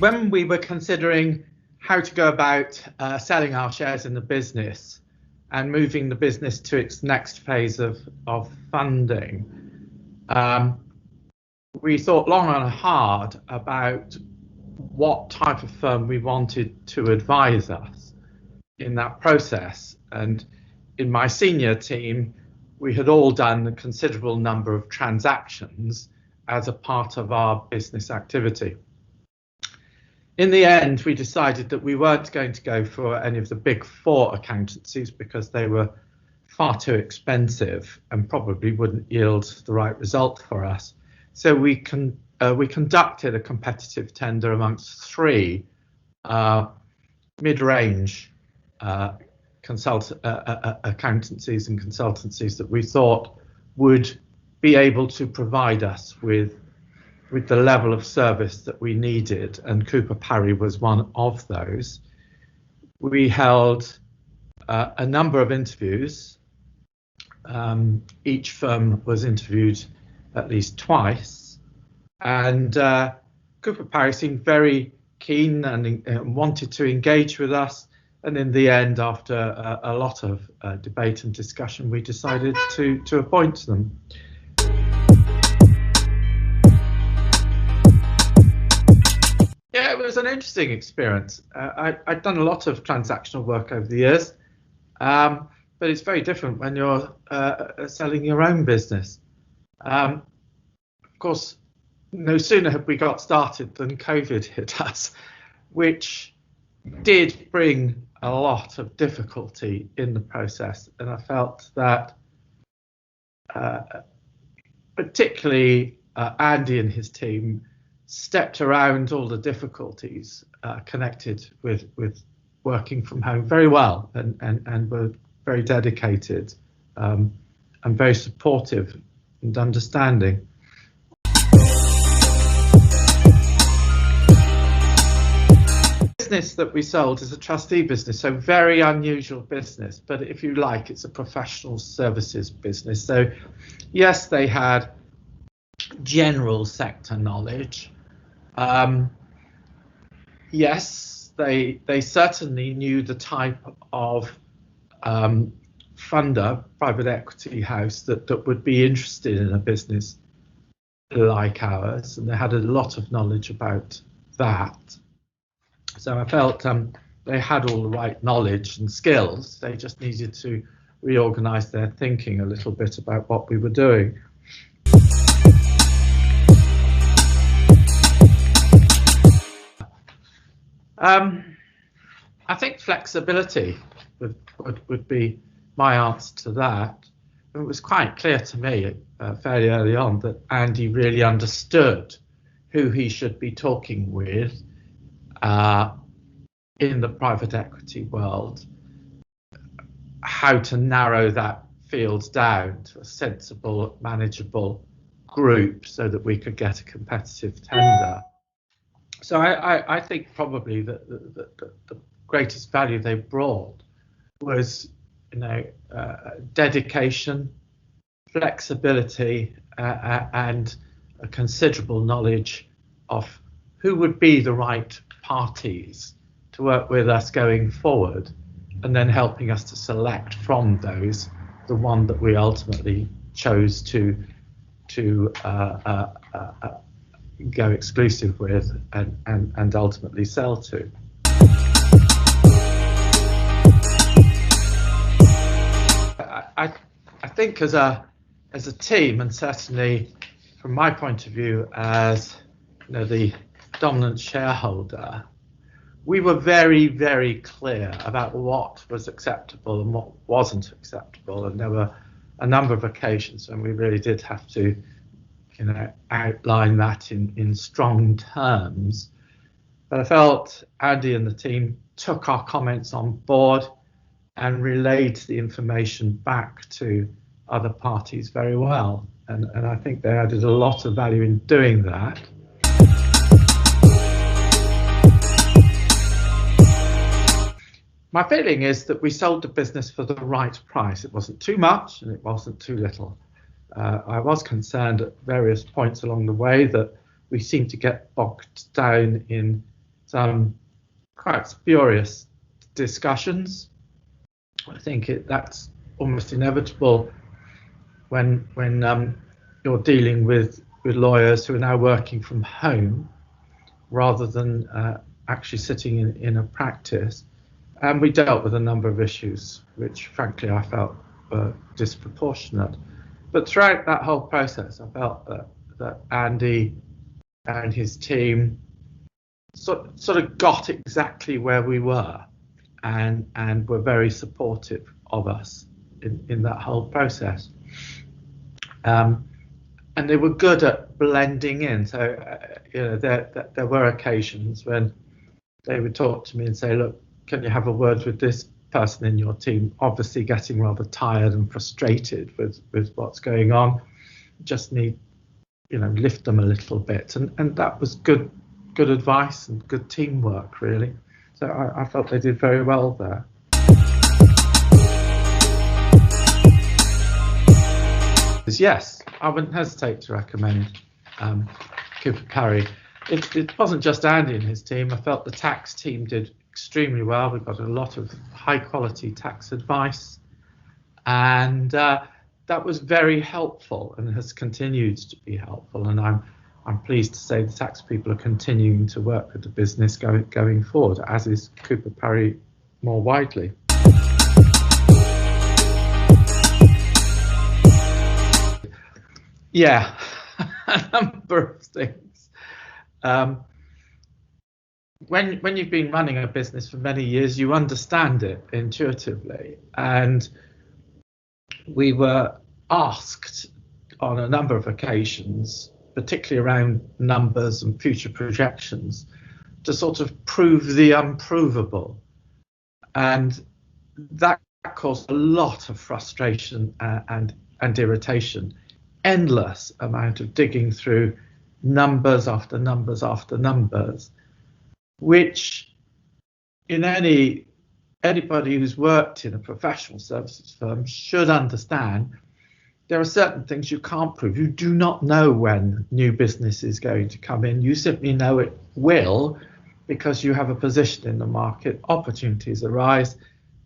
when we were considering how to go about selling our shares in the business and moving the business to its next phase of funding, we thought long and hard about what type of firm we wanted to advise us in that process. And in my senior team, we had all done a considerable number of transactions as a part of our business activity. In the end, we decided that we weren't going to go for any of the big four accountancies because they were far too expensive and probably wouldn't yield the right result for us. So we conducted a competitive tender amongst three mid-range accountancies and consultancies that we thought would be able to provide us with the level of service that we needed, and Cooper Parry was one of those. We held a number of interviews. Each firm was interviewed at least twice, and Cooper Parry seemed very keen and wanted to engage with us. And in the end, after a lot of debate and discussion, we decided to appoint them. Yeah, it was an interesting experience. I'd done a lot of transactional work over the years, but it's very different when you're selling your own business. Of course, no sooner had we got started than COVID hit us, which did bring a lot of difficulty in the process. And I felt that particularly Andy and his team stepped around all the difficulties connected with working from home very well, and were very dedicated and very supportive and understanding. The business that we sold is a trustee business, so very unusual business, but if you like, it's a professional services business. So yes, they had general sector knowledge. Yes, they certainly knew the type of funder, private equity house that would be interested in a business like ours, and they had a lot of knowledge about that. So I felt they had all the right knowledge and skills. They just needed to reorganize their thinking a little bit about what we were doing. I think flexibility would be my answer to that. It was quite clear to me fairly early on that Andy really understood who he should be talking with in the private equity world, how to narrow that field down to a sensible, manageable group so that we could get a competitive tender. So I think probably that the greatest value they brought was, dedication, flexibility, and a considerable knowledge of who would be the right parties to work with us going forward, and then helping us to select from those the one that we ultimately chose to go exclusive with and ultimately sell to. I think as a team, and certainly from my point of view as the dominant shareholder, we were very, very clear about what was acceptable and what wasn't acceptable, and there were a number of occasions when we really did have to outline that in strong terms. But I felt Andy and the team took our comments on board and relayed the information back to other parties very well. And I think they added a lot of value in doing that. My feeling is that we sold the business for the right price. It wasn't too much and it wasn't too little. I was concerned at various points along the way that we seemed to get bogged down in some quite spurious discussions. I think that's almost inevitable when you're dealing with lawyers who are now working from home rather than actually sitting in a practice. And we dealt with a number of issues which frankly I felt were disproportionate. But throughout that whole process, I felt that Andy and his team sort of got exactly where we were and were very supportive of us in that whole process. And they were good at blending in. So, there were occasions when they would talk to me and say, look, can you have a word with this person in your team? Obviously getting rather tired and frustrated with what's going on. Just need, lift them a little bit. And that was good advice and good teamwork, really. So I felt they did very well there. Yes, I wouldn't hesitate to recommend Cooper Parry. It wasn't just Andy and his team. I felt the tax team did extremely well. We got a lot of high quality tax advice, and that was very helpful and has continued to be helpful. And I'm pleased to say the tax people are continuing to work with the business going forward, as is Cooper Parry more widely. Yeah, a number of things. When you've been running a business for many years, you understand it intuitively. And we were asked on a number of occasions, particularly around numbers and future projections, to sort of prove the unprovable. And that caused a lot of frustration and irritation. Endless amount of digging through numbers after numbers after numbers, which anybody who's worked in a professional services firm should understand. There are certain things you can't prove. You do not know when new business is going to come in. You simply know it will because you have a position in the market. Opportunities arise,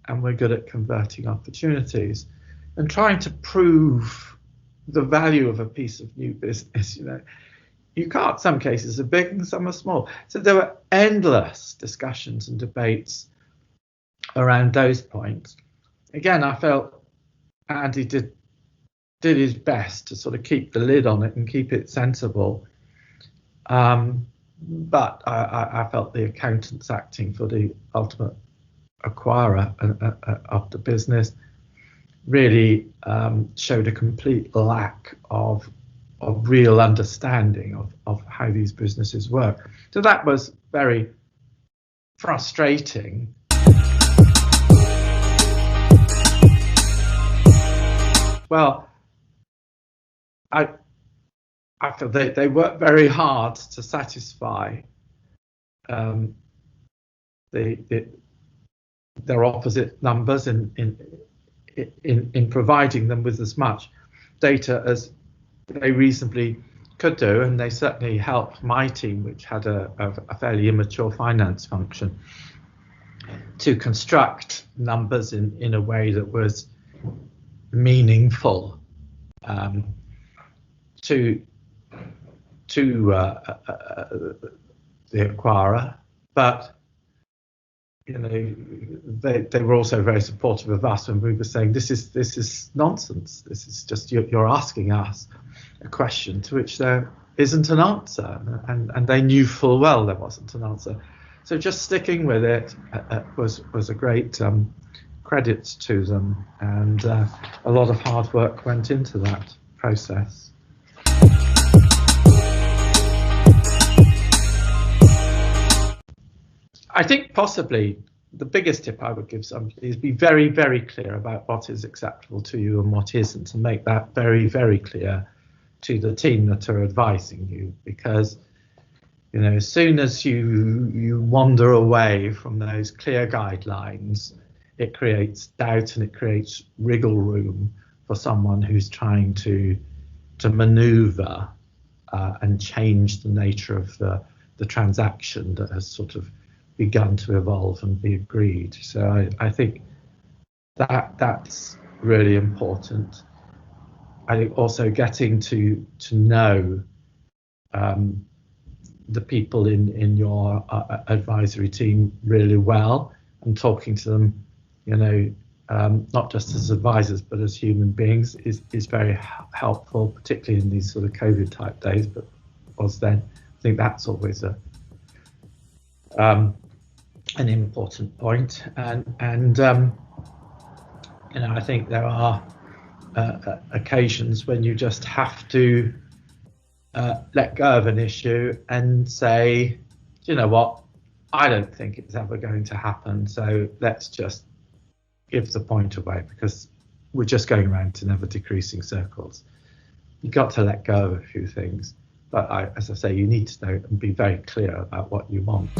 and we're good at converting opportunities. And trying to prove the value of a piece of new business, you can't. Some cases are big and some are small. So there were endless discussions and debates around those points. Again, I felt Andy did his best to sort of keep the lid on it and keep it sensible. But I felt the accountants acting for the ultimate acquirer of the business really showed a complete lack of real understanding of how these businesses work. So that was very frustrating. Well, I feel they work very hard to satisfy their opposite numbers in providing them with as much data as they reasonably could do, and they certainly helped my team, which had a fairly immature finance function, to construct numbers in a way that was meaningful to the acquirer, but they were also very supportive of us when we were saying this is nonsense. This is just you're asking us a question to which there isn't an answer, and they knew full well there wasn't an answer. So just sticking with it was a great credit to them, and a lot of hard work went into that process. I think possibly the biggest tip I would give somebody is be very, very clear about what is acceptable to you and what isn't, and make that very, very clear to the team that are advising you, because as soon as you wander away from those clear guidelines, it creates doubt and it creates wriggle room for someone who's trying to maneuver and change the nature of the the transaction that has sort of begun to evolve and be agreed. So I think that's really important. I think also getting to know the people in your advisory team really well, and talking to them, not just as advisors but as human beings is very helpful, particularly in these sort of COVID type days, but was then. I think that's always an important point, and I think there are occasions when you just have to let go of an issue and say, do you know what, I don't think it's ever going to happen, so let's just give the point away, because we're just going around in ever decreasing circles. You've got to let go of a few things, but as I say, you need to know and be very clear about what you want.